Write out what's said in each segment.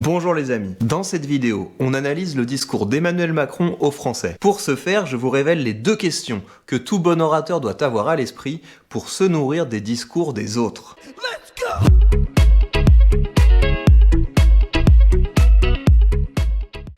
Bonjour les amis, dans cette vidéo, on analyse le discours d'Emmanuel Macron aux Français. Pour ce faire, je vous révèle les deux questions que tout bon orateur doit avoir à l'esprit pour se nourrir des discours des autres. Let's go!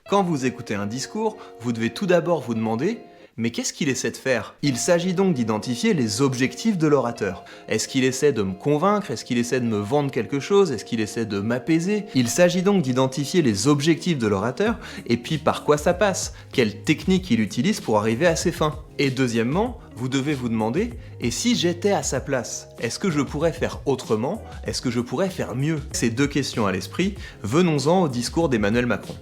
Quand vous écoutez un discours, vous devez tout d'abord vous demander mais qu'est-ce qu'il essaie de faire? Il s'agit donc d'identifier les objectifs de l'orateur. Est-ce qu'il essaie de me convaincre? Est-ce qu'il essaie de me vendre quelque chose? Est-ce qu'il essaie de m'apaiser? Il s'agit donc d'identifier les objectifs de l'orateur et puis par quoi ça passe? Quelle technique il utilise pour arriver à ses fins? Et deuxièmement, vous devez vous demander, et si j'étais à sa place, est-ce que je pourrais faire autrement? Est-ce que je pourrais faire mieux? Ces deux questions à l'esprit, venons-en au discours d'Emmanuel Macron.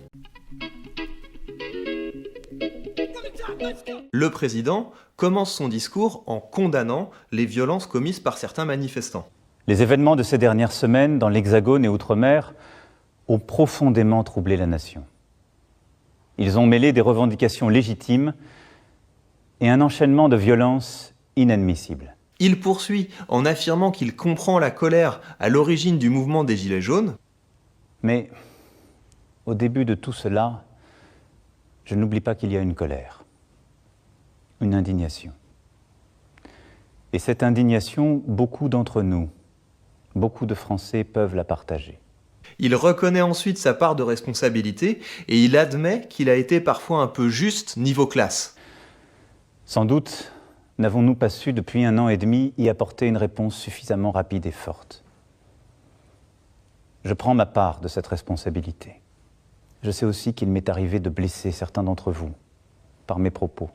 Le président commence son discours en condamnant les violences commises par certains manifestants. Les événements de ces dernières semaines dans l'Hexagone et Outre-mer ont profondément troublé la nation. Ils ont mêlé des revendications légitimes et un enchaînement de violences inadmissibles. Il poursuit en affirmant qu'il comprend la colère à l'origine du mouvement des Gilets jaunes. Mais au début de tout cela, je n'oublie pas qu'il y a une colère. Une indignation. Et cette indignation, beaucoup d'entre nous, beaucoup de Français peuvent la partager. Il reconnaît ensuite sa part de responsabilité et il admet qu'il a été parfois un peu juste niveau classe. Sans doute n'avons-nous pas su depuis 1 an et demi y apporter une réponse suffisamment rapide et forte. Je prends ma part de cette responsabilité. Je sais aussi qu'il m'est arrivé de blesser certains d'entre vous par mes propos.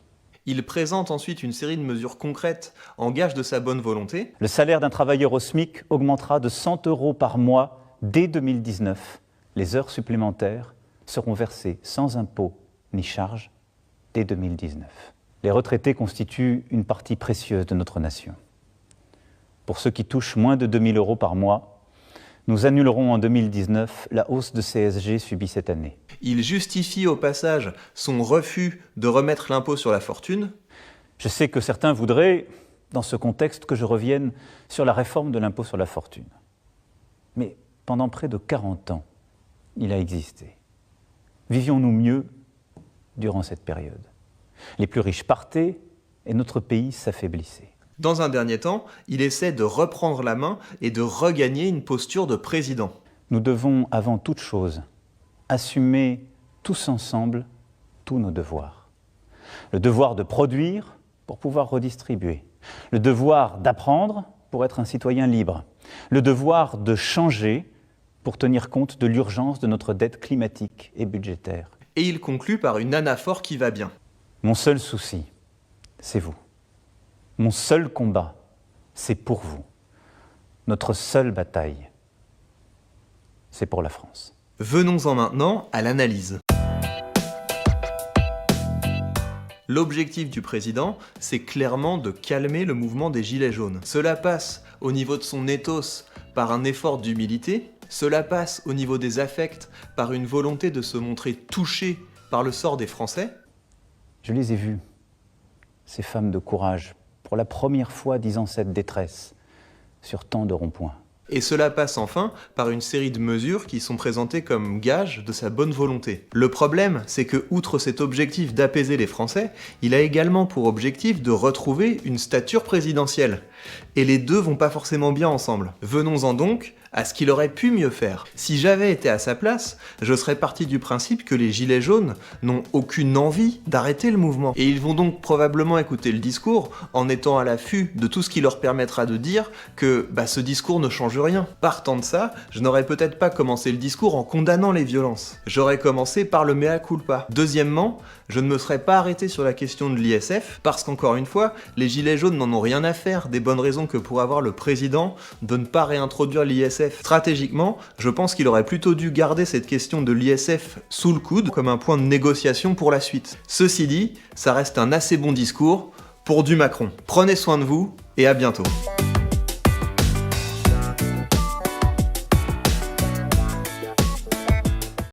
Il présente ensuite une série de mesures concrètes en gage de sa bonne volonté. Le salaire d'un travailleur au SMIC augmentera de 100 € par mois dès 2019. Les heures supplémentaires seront versées sans impôt ni charge dès 2019. Les retraités constituent une partie précieuse de notre nation. Pour ceux qui touchent moins de 2 000 € par mois, nous annulerons en 2019 la hausse de CSG subie cette année. Il justifie au passage son refus de remettre l'impôt sur la fortune. Je sais que certains voudraient, dans ce contexte, que je revienne sur la réforme de l'impôt sur la fortune. Mais pendant près de 40 ans, il a existé. Vivions-nous mieux durant cette période? Les plus riches partaient et notre pays s'affaiblissait. Dans un dernier temps, il essaie de reprendre la main et de regagner une posture de président. Nous devons, avant toute chose, assumer tous ensemble tous nos devoirs. Le devoir de produire pour pouvoir redistribuer. Le devoir d'apprendre pour être un citoyen libre. Le devoir de changer pour tenir compte de l'urgence de notre dette climatique et budgétaire. Et il conclut par une anaphore qui va bien. Mon seul souci, c'est vous. Mon seul combat, c'est pour vous. Notre seule bataille, c'est pour la France. Venons-en maintenant à l'analyse. L'objectif du président, c'est clairement de calmer le mouvement des Gilets jaunes. Cela passe au niveau de son ethos par un effort d'humilité, cela passe au niveau des affects par une volonté de se montrer touché par le sort des Français. Je les ai vus, ces femmes de courage, pour la première fois disant cette détresse sur tant de ronds-points. Et cela passe enfin par une série de mesures qui sont présentées comme gage de sa bonne volonté. Le problème, c'est que, outre cet objectif d'apaiser les Français, il a également pour objectif de retrouver une stature présidentielle. Et les deux vont pas forcément bien ensemble. Venons-en donc à ce qu'il aurait pu mieux faire. Si j'avais été à sa place, je serais parti du principe que les Gilets jaunes n'ont aucune envie d'arrêter le mouvement. Et ils vont donc probablement écouter le discours en étant à l'affût de tout ce qui leur permettra de dire que ce discours ne change rien. Partant de ça, je n'aurais peut-être pas commencé le discours en condamnant les violences. J'aurais commencé par le mea culpa. Deuxièmement, je ne me serais pas arrêté sur la question de l'ISF, parce qu'encore une fois, les Gilets jaunes n'en ont rien à faire des bonnes raisons que pour avoir le président de ne pas réintroduire l'ISF. Stratégiquement, je pense qu'il aurait plutôt dû garder cette question de l'ISF sous le coude comme un point de négociation pour la suite. Ceci dit, ça reste un assez bon discours pour du Macron. Prenez soin de vous et à bientôt.